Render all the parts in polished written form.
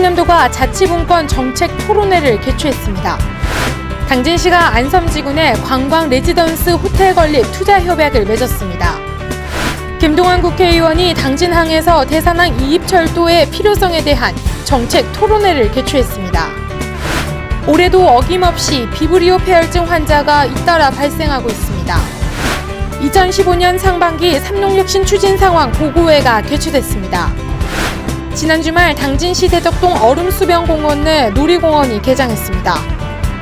충남도가 자치분권 정책 토론회를 개최했습니다. 당진시가 안섬지구 내 관광 레지던스 호텔 건립 투자 협약을 맺었습니다. 김동완 국회의원이 당진항에서 대산항 이입철도의 필요성에 대한 정책 토론회를 개최했습니다. 올해도 어김없이 비브리오 폐혈증 환자가 잇따라 발생하고 있습니다. 2015년 상반기 삼농혁신 추진 상황 보고회가 개최됐습니다. 지난 주말 당진시 대덕동 얼음수변공원 내 놀이공원이 개장했습니다.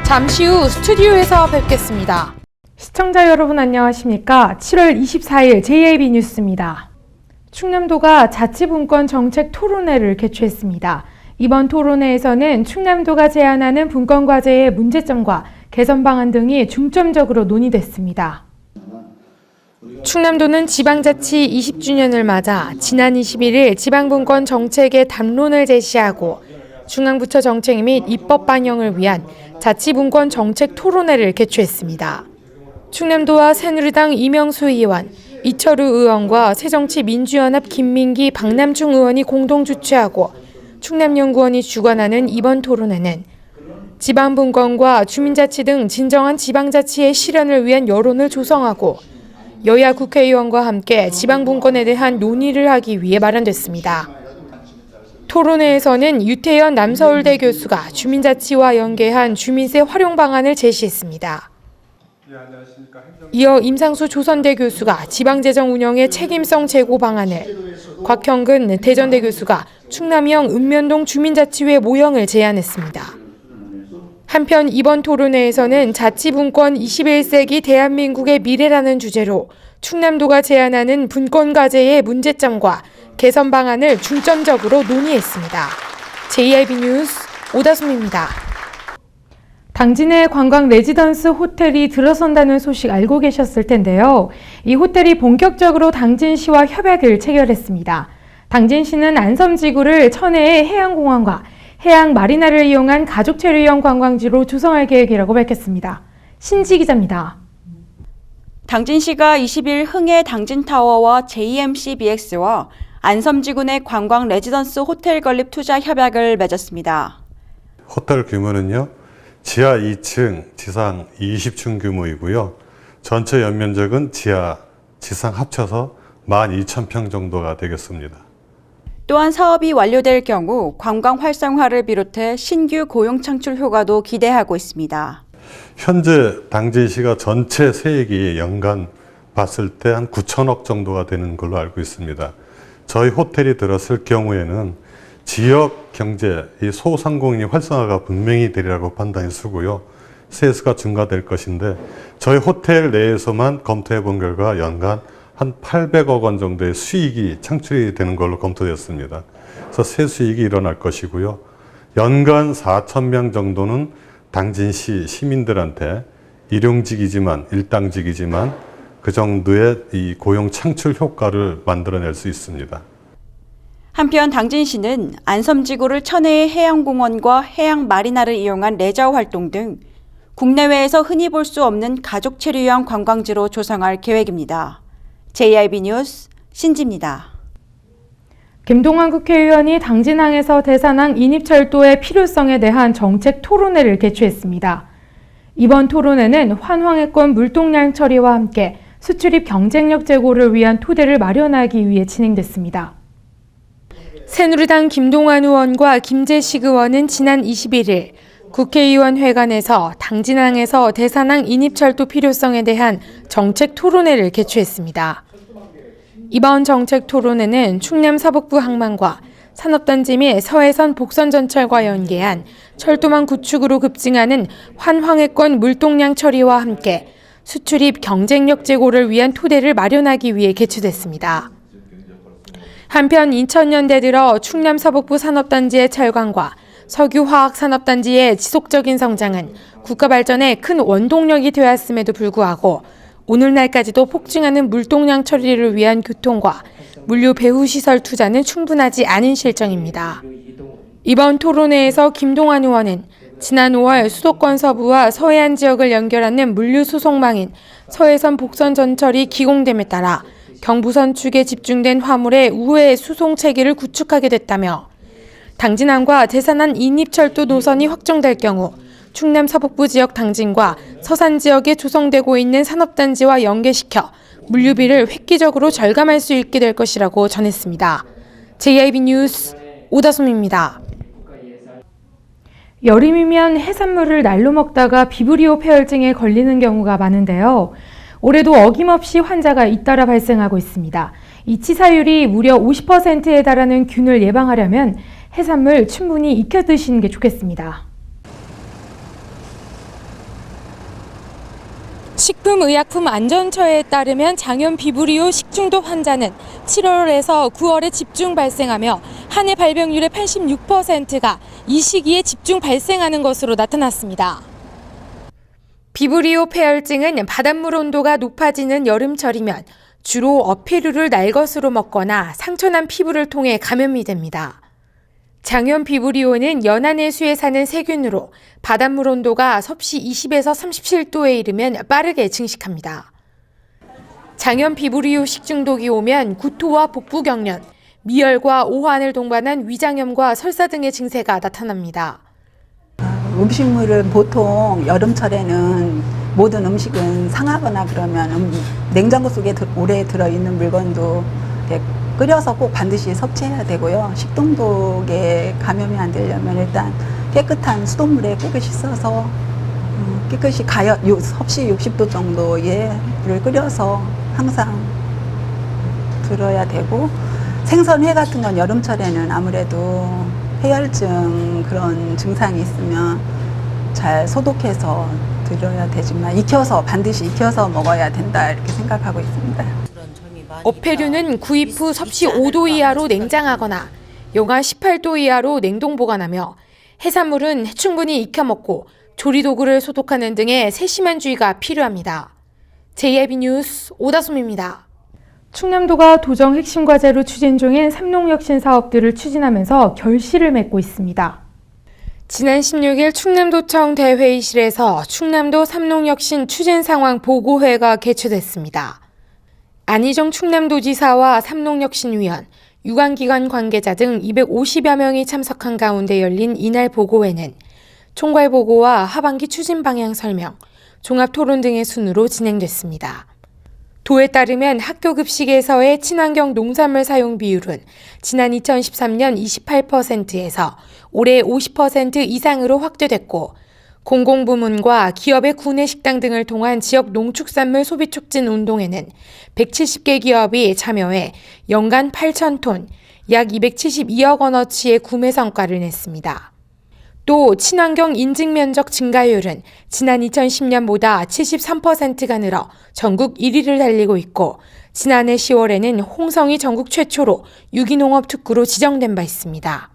잠시 후 스튜디오에서 뵙겠습니다. 시청자 여러분 안녕하십니까? 7월 24일 JIB 뉴스입니다. 충남도가 자치분권 정책 토론회를 개최했습니다. 이번 토론회에서는 충남도가 제안하는 분권과제의 문제점과 개선 방안 등이 중점적으로 논의됐습니다. 충남도는 지방자치 20주년을 맞아 지난 21일 지방분권 정책의 담론을 제시하고 중앙부처 정책 및 입법 반영을 위한 자치분권 정책 토론회를 개최했습니다. 충남도와 새누리당 이명수 의원, 이철우 의원과 새정치민주연합 김민기, 박남중 의원이 공동 주최하고 충남연구원이 주관하는 이번 토론회는 지방분권과 주민자치 등 진정한 지방자치의 실현을 위한 여론을 조성하고 여야 국회의원과 함께 지방분권에 대한 논의를 하기 위해 마련됐습니다. 토론회에서는 유태현 남서울대 교수가 주민자치와 연계한 주민세 활용 방안을 제시했습니다. 이어 임상수 조선대 교수가 지방재정 운영의 책임성 제고 방안을, 곽형근 대전대 교수가 충남형 읍면동 주민자치회 모형을 제안했습니다. 한편 이번 토론회에서는 자치분권 21세기 대한민국의 미래라는 주제로 충남도가 제안하는 분권과제의 문제점과 개선 방안을 중점적으로 논의했습니다. JIB 뉴스 오다솜입니다. 당진의 관광 레지던스 호텔이 들어선다는 소식 알고 계셨을 텐데요. 이 호텔이 본격적으로 당진시와 협약을 체결했습니다. 당진시는 안섬지구를 천혜의 해양공원과 해양 마리나를 이용한 가족 체류형 관광지로 조성할 계획이라고 밝혔습니다. 신지 기자입니다. 당진시가 20일 흥해 당진타워와 JMCBX와 안섬지구 내 관광 레지던스 호텔 건립 투자 협약을 맺었습니다. 호텔 규모는요, 지하 2층, 지상 20층 규모이고요. 전체 연면적은 지하, 지상 합쳐서 12,000평 정도가 되겠습니다. 또한 사업이 완료될 경우 관광 활성화를 비롯해 신규 고용 창출 효과도 기대하고 있습니다. 현재 당진시가 전체 세액이 연간 봤을 때 한 9천억 정도가 되는 걸로 알고 있습니다. 저희 호텔이 들었을 경우에는 지역 경제, 이 소상공인이 활성화가 분명히 되리라고 판단이 서고요. 세수가 증가될 것인데 저희 호텔 내에서만 검토해 본 결과 연간 한 800억 원 정도의 수익이 창출이 되는 걸로 검토되었습니다. 그래서 세수익이 일어날 것이고요. 연간 4,000명 정도는 당진시 시민들한테 일용직이지만, 일당직이지만 그 정도의 이 고용 창출 효과를 만들어낼 수 있습니다. 한편 당진시는 안섬지구를 천혜의 해양공원과 해양 마리나를 이용한 레저 활동 등 국내외에서 흔히 볼 수 없는 가족 체류형 관광지로 조성할 계획입니다. JIB 뉴스 신지입니다. 김동완 국회의원이 당진항에서 대산항 인입철도의 필요성에 대한 정책 토론회를 개최했습니다. 이번 토론회는 환황해권 물동량 처리와 함께 수출입 경쟁력 제고를 위한 토대를 마련하기 위해 진행됐습니다. 새누리당 김동완 의원과 김재식 의원은 지난 21일 국회의원 회관에서 당진항에서 대산항 인입철도 필요성에 대한 정책 토론회를 개최했습니다. 이번 정책 토론회는 충남 서북부 항만과 산업단지 및 서해선 복선전철과 연계한 철도망 구축으로 급증하는 환황해권 물동량 처리와 함께 수출입 경쟁력 제고를 위한 토대를 마련하기 위해 개최됐습니다. 한편 2000년대 들어 충남 서북부 산업단지의 철강과 석유화학산업단지의 지속적인 성장은 국가 발전에 큰 원동력이 되었음에도 불구하고 오늘날까지도 폭증하는 물동량 처리를 위한 교통과 물류 배후 시설 투자는 충분하지 않은 실정입니다. 이번 토론회에서 김동완 의원은 지난 5월 수도권 서부와 서해안 지역을 연결하는 물류 수송망인 서해선 복선전철이 기공됨에 따라 경부선 축에 집중된 화물의 우회 수송 체계를 구축하게 됐다며 당진항과 대산항 인입철도 노선이 확정될 경우 충남 서북부 지역 당진과 서산 지역에 조성되고 있는 산업단지와 연계시켜 물류비를 획기적으로 절감할 수 있게 될 것이라고 전했습니다. JIB 뉴스 오다솜입니다. 여름이면 해산물을 날로 먹다가 비브리오 폐혈증에 걸리는 경우가 많은데요. 올해도 어김없이 환자가 잇따라 발생하고 있습니다. 이 치사율이 무려 50%에 달하는 균을 예방하려면 해산물 충분히 익혀 드시는 게 좋겠습니다. 식품의약품안전처에 따르면 장염 비브리오 식중독 환자는 7월에서 9월에 집중 발생하며 한 해 발병률의 86%가 이 시기에 집중 발생하는 것으로 나타났습니다. 비브리오 폐혈증은 바닷물 온도가 높아지는 여름철이면 주로 어패류를 날것으로 먹거나 상처난 피부를 통해 감염이 됩니다. 장염 비브리오는 연안해수에 사는 세균으로 바닷물 온도가 섭씨 20에서 37도에 이르면 빠르게 증식합니다. 장염 비브리오 식중독이 오면 구토와 복부 경련, 미열과 오한을 동반한 위장염과 설사 등의 증세가 나타납니다. 음식물은 보통 여름철에는 모든 음식은 상하거나 그러면 냉장고 속에 오래 들어있는 물건도 끓여서 꼭 반드시 섭취해야 되고요. 식중독에 감염이 안 되려면 일단 깨끗한 수돗물에 깨끗이 씻어서 깨끗이 섭씨 60도 정도의 물을 끓여서 항상 들어야 되고, 생선회 같은 건 여름철에는 아무래도 폐혈증 그런 증상이 있으면 잘 소독해서 드려야 되지만 반드시 익혀서 먹어야 된다 이렇게 생각하고 있습니다. 어패류는 구입 후 섭씨 5도 이하로 냉장하거나 영하 18도 이하로 냉동 보관하며 해산물은 충분히 익혀 먹고 조리도구를 소독하는 등의 세심한 주의가 필요합니다. JIB 뉴스 오다솜입니다. 충남도가 도정 핵심 과제로 추진 중인 삼농혁신 사업들을 추진하면서 결실을 맺고 있습니다. 지난 16일 충남도청 대회의실에서 충남도 삼농혁신 추진 상황 보고회가 개최됐습니다. 안희정 충남도지사와 삼농혁신위원, 유관기관 관계자 등 250여 명이 참석한 가운데 열린 이날 보고회는 총괄 보고와 하반기 추진 방향 설명, 종합 토론 등의 순으로 진행됐습니다. 도에 따르면 학교 급식에서의 친환경 농산물 사용 비율은 지난 2013년 28%에서 올해 50% 이상으로 확대됐고, 공공부문과 기업의 구내 식당 등을 통한 지역 농축산물 소비 촉진 운동에는 170개 기업이 참여해 연간 8,000톤, 약 272억 원어치의 구매 성과를 냈습니다. 또 친환경 인증 면적 증가율은 지난 2010년보다 73%가 늘어 전국 1위를 달리고 있고, 지난해 10월에는 홍성이 전국 최초로 유기농업 특구로 지정된 바 있습니다.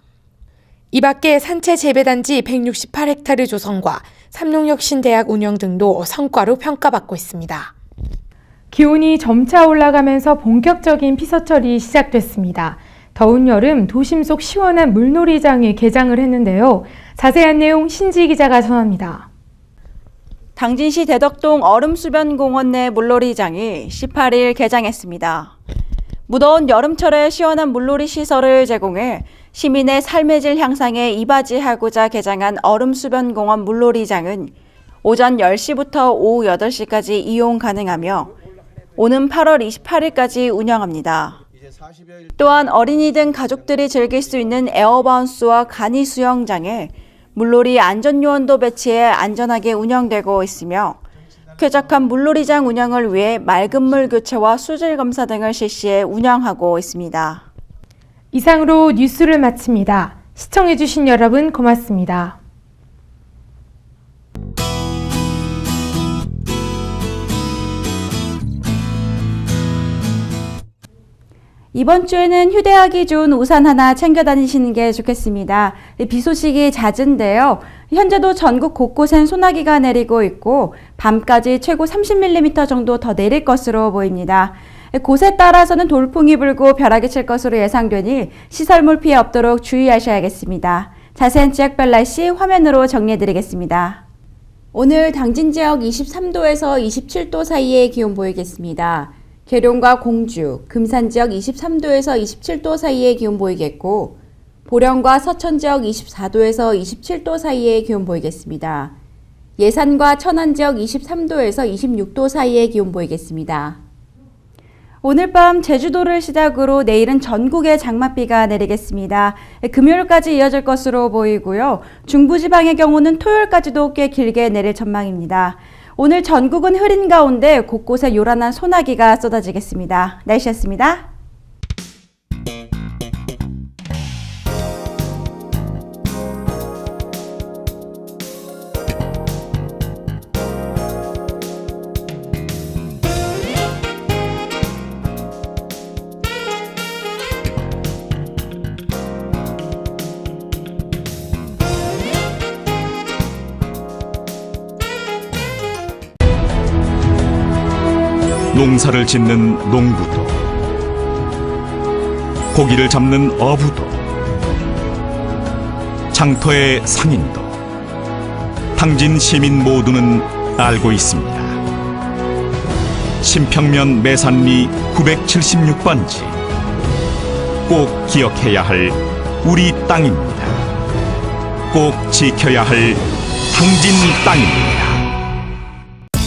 이 밖에 산채 재배단지 168헥타르 조성과 삼농혁신대학 운영 등도 성과로 평가받고 있습니다. 기온이 점차 올라가면서 본격적인 피서철이 시작됐습니다. 더운 여름 도심 속 시원한 물놀이장이 개장을 했는데요. 자세한 내용 신지 기자가 전합니다. 당진시 대덕동 얼음수변공원 내 물놀이장이 18일 개장했습니다. 무더운 여름철에 시원한 물놀이 시설을 제공해 시민의 삶의 질 향상에 이바지하고자 개장한 얼음수변공원 물놀이장은 오전 10시부터 오후 8시까지 이용 가능하며 오는 8월 28일까지 운영합니다. 또한 어린이 등 가족들이 즐길 수 있는 에어바운스와 간이 수영장에 물놀이 안전요원도 배치해 안전하게 운영되고 있으며, 쾌적한 물놀이장 운영을 위해 맑은 물 교체와 수질 검사 등을 실시해 운영하고 있습니다. 이상으로 뉴스를 마칩니다. 시청해주신 여러분 고맙습니다. 이번 주에는 휴대하기 좋은 우산 하나 챙겨 다니시는 게 좋겠습니다. 비 소식이 잦은데요. 현재도 전국 곳곳엔 소나기가 내리고 있고 밤까지 최고 30mm 정도 더 내릴 것으로 보입니다. 곳에 따라서는 돌풍이 불고 벼락이 칠 것으로 예상되니 시설물 피해 없도록 주의하셔야겠습니다. 자세한 지역별 날씨 화면으로 정리해드리겠습니다. 오늘 당진 지역 23도에서 27도 사이의 기온 보이겠습니다. 계룡과 공주, 금산 지역 23도에서 27도 사이의 기온 보이겠고, 보령과 서천 지역 24도에서 27도 사이의 기온 보이겠습니다. 예산과 천안 지역 23도에서 26도 사이의 기온 보이겠습니다. 오늘 밤 제주도를 시작으로 내일은 전국에 장맛비가 내리겠습니다. 금요일까지 이어질 것으로 보이고요. 중부지방의 경우는 토요일까지도 꽤 길게 내릴 전망입니다. 오늘 전국은 흐린 가운데 곳곳에 요란한 소나기가 쏟아지겠습니다. 날씨였습니다. 농사를 짓는 농부도, 고기를 잡는 어부도, 장터의 상인도, 당진 시민 모두는 알고 있습니다. 신평면 매산리 976번지, 꼭 기억해야 할 우리 땅입니다. 꼭 지켜야 할 당진 땅입니다.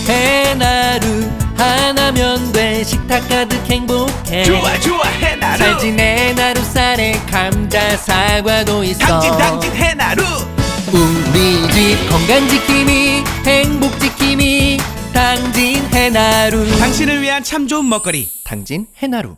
해나루 하나면 돼. 식탁 가득 행복해. 좋아 좋아 해나루. 살찐 해나루 쌀에 감자 사과도 있어. 당진 해나루. 우리 집 건강 지킴이 행복 지킴이 당진 해나루. 당신을 위한 참 좋은 먹거리 당진 해나루.